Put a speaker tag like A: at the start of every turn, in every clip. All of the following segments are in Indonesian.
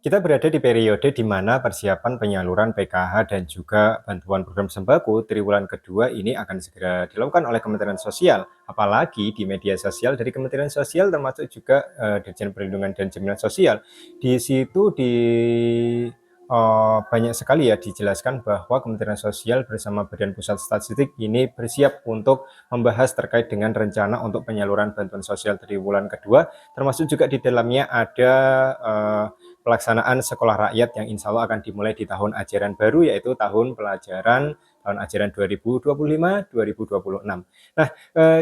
A: Kita berada di periode di mana persiapan penyaluran PKH dan juga bantuan program sembako triwulan kedua ini akan segera dilakukan oleh Kementerian Sosial. Apalagi di media sosial dari Kementerian Sosial termasuk juga Dirjen Perlindungan dan Jaminan Sosial. Di situ banyak sekali ya dijelaskan bahwa Kementerian Sosial bersama Badan Pusat Statistik ini bersiap untuk membahas terkait dengan rencana untuk penyaluran bantuan sosial triwulan kedua, termasuk juga di dalamnya ada pelaksanaan sekolah rakyat yang insya Allah akan dimulai di tahun ajaran baru, yaitu tahun ajaran 2025-2026. Nah,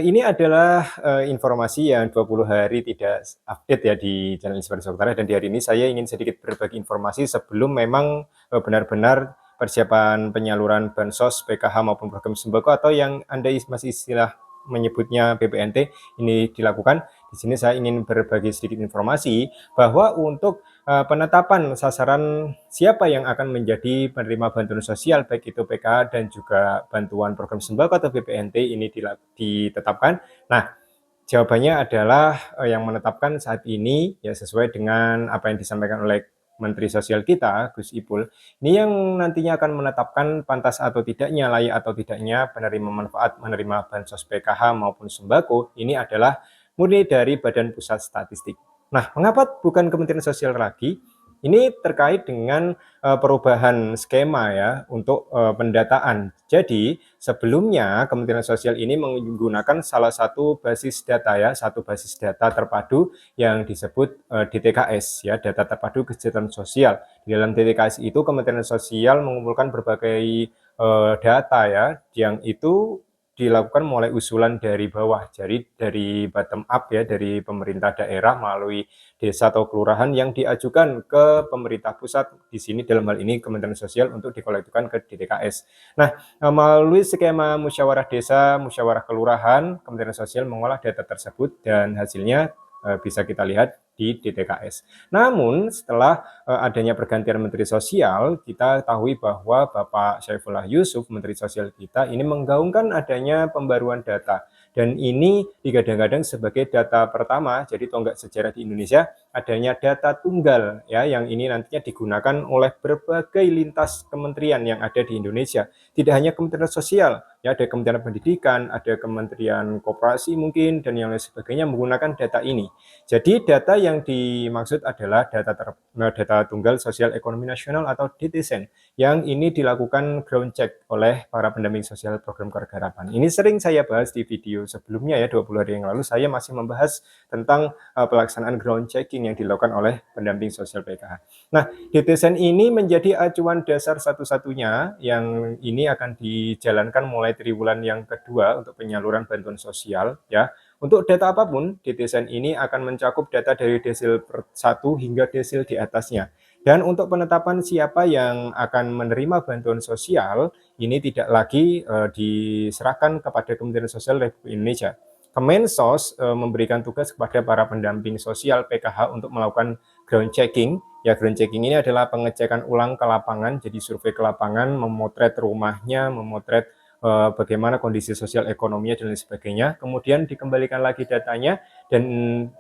A: ini adalah informasi yang 20 hari tidak update ya di channel Inspirasi Utara, dan di hari ini saya ingin sedikit berbagi informasi sebelum memang benar-benar persiapan penyaluran bansos, PKH maupun program sembako atau yang Anda masih istilah menyebutnya BPNT ini dilakukan. Di sini saya ingin berbagi sedikit informasi bahwa untuk penetapan sasaran siapa yang akan menjadi penerima bantuan sosial, baik itu PKH dan juga bantuan program sembako atau BPNT ini ditetapkan. Nah, jawabannya adalah yang menetapkan saat ini ya sesuai dengan apa yang disampaikan oleh Menteri Sosial kita, Gus Ipul. Ini yang nantinya akan menetapkan pantas atau tidaknya, layak atau tidaknya penerima manfaat menerima bansos PKH maupun sembako ini adalah murni dari Badan Pusat Statistik. Nah, mengapa bukan Kementerian Sosial lagi? Ini terkait dengan perubahan skema ya untuk pendataan. Jadi sebelumnya Kementerian Sosial ini menggunakan salah satu basis data ya, satu basis data terpadu yang disebut DTKS ya, data terpadu kesejahteraan sosial. Di dalam DTKS itu Kementerian Sosial mengumpulkan berbagai data ya, yang itu dilakukan mulai usulan dari bawah, jadi dari bottom up ya, dari pemerintah daerah melalui desa atau kelurahan yang diajukan ke pemerintah pusat, di sini dalam hal ini Kementerian Sosial untuk dikolektifkan ke DTKS. Nah, melalui skema musyawarah desa, musyawarah kelurahan, Kementerian Sosial mengolah data tersebut dan hasilnya bisa kita lihat di DTKS. Namun setelah adanya pergantian Menteri Sosial, kita ketahui bahwa Bapak Syaifullah Yusuf, Menteri Sosial kita, ini menggaungkan adanya pembaruan data. Dan ini digadang-gadang sebagai data pertama, jadi tonggak sejarah di Indonesia, adanya data tunggal ya, yang ini nantinya digunakan oleh berbagai lintas kementerian yang ada di Indonesia. Tidak hanya Kementerian Sosial, ya ada Kementerian Pendidikan, ada Kementerian Koperasi mungkin, dan yang lain sebagainya menggunakan data ini. Jadi data yang dimaksud adalah data tunggal sosial ekonomi nasional atau DTSN, yang ini dilakukan ground check oleh para pendamping sosial program keluarga harapan. Ini sering saya bahas di video sebelumnya ya, 20 hari yang lalu saya masih membahas tentang pelaksanaan ground checking yang dilakukan oleh pendamping sosial PKH. Nah, DTSN ini menjadi acuan dasar satu-satunya yang ini akan dijalankan mulai triwulan yang kedua untuk penyaluran bantuan sosial ya. Untuk data apapun, DTSN ini akan mencakup data dari desil 1 hingga desil di atasnya. Dan untuk penetapan siapa yang akan menerima bantuan sosial, ini tidak lagi diserahkan kepada Kementerian Sosial Republik Indonesia. Kemensos memberikan tugas kepada para pendamping sosial PKH untuk melakukan ground checking. Ya, ground checking ini adalah pengecekan ulang ke lapangan, jadi survei ke lapangan, memotret rumahnya, memotret bagaimana kondisi sosial ekonominya dan lain sebagainya, kemudian dikembalikan lagi datanya, dan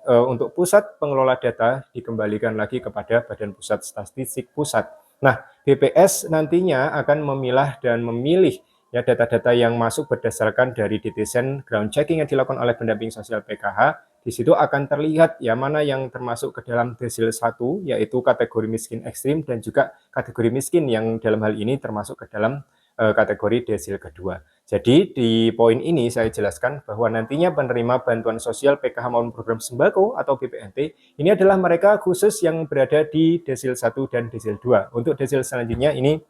A: untuk pusat pengelola data dikembalikan lagi kepada Badan Pusat Statistik Pusat. Nah, BPS nantinya akan memilah dan memilih ya data-data yang masuk berdasarkan dari DTSN ground checking yang dilakukan oleh pendamping sosial PKH. Di situ akan terlihat ya mana yang termasuk ke dalam desil 1, yaitu kategori miskin ekstrim, dan juga kategori miskin yang dalam hal ini termasuk ke dalam kategori desil kedua. Jadi di poin ini saya jelaskan bahwa nantinya penerima bantuan sosial PKH maupun program sembako atau BPNT ini adalah mereka khusus yang berada di desil 1 dan desil 2. Untuk desil selanjutnya ini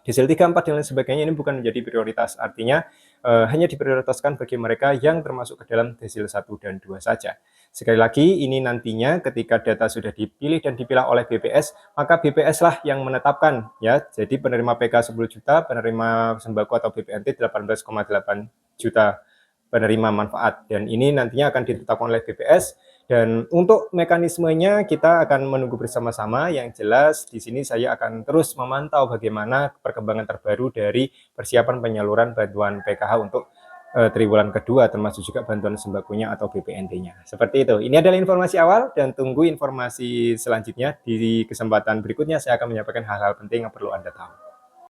A: desil 3, 4 dan lain sebagainya ini bukan menjadi prioritas. Artinya hanya diprioritaskan bagi mereka yang termasuk ke dalam desil 1 dan 2 saja. Sekali lagi, ini nantinya ketika data sudah dipilih dan dipilah oleh BPS, maka BPS lah yang menetapkan ya. Jadi penerima PK 10 juta, penerima sembako atau BPNT 18,8 juta penerima manfaat, dan ini nantinya akan ditetapkan oleh BPS. Dan untuk mekanismenya kita akan menunggu bersama-sama. Yang jelas di sini saya akan terus memantau bagaimana perkembangan terbaru dari persiapan penyaluran bantuan PKH untuk triwulan kedua, termasuk juga bantuan sembakonya atau BPNT-nya. Seperti itu. Ini adalah informasi awal dan tunggu informasi selanjutnya. Di kesempatan berikutnya saya akan menyampaikan hal-hal penting yang perlu Anda tahu.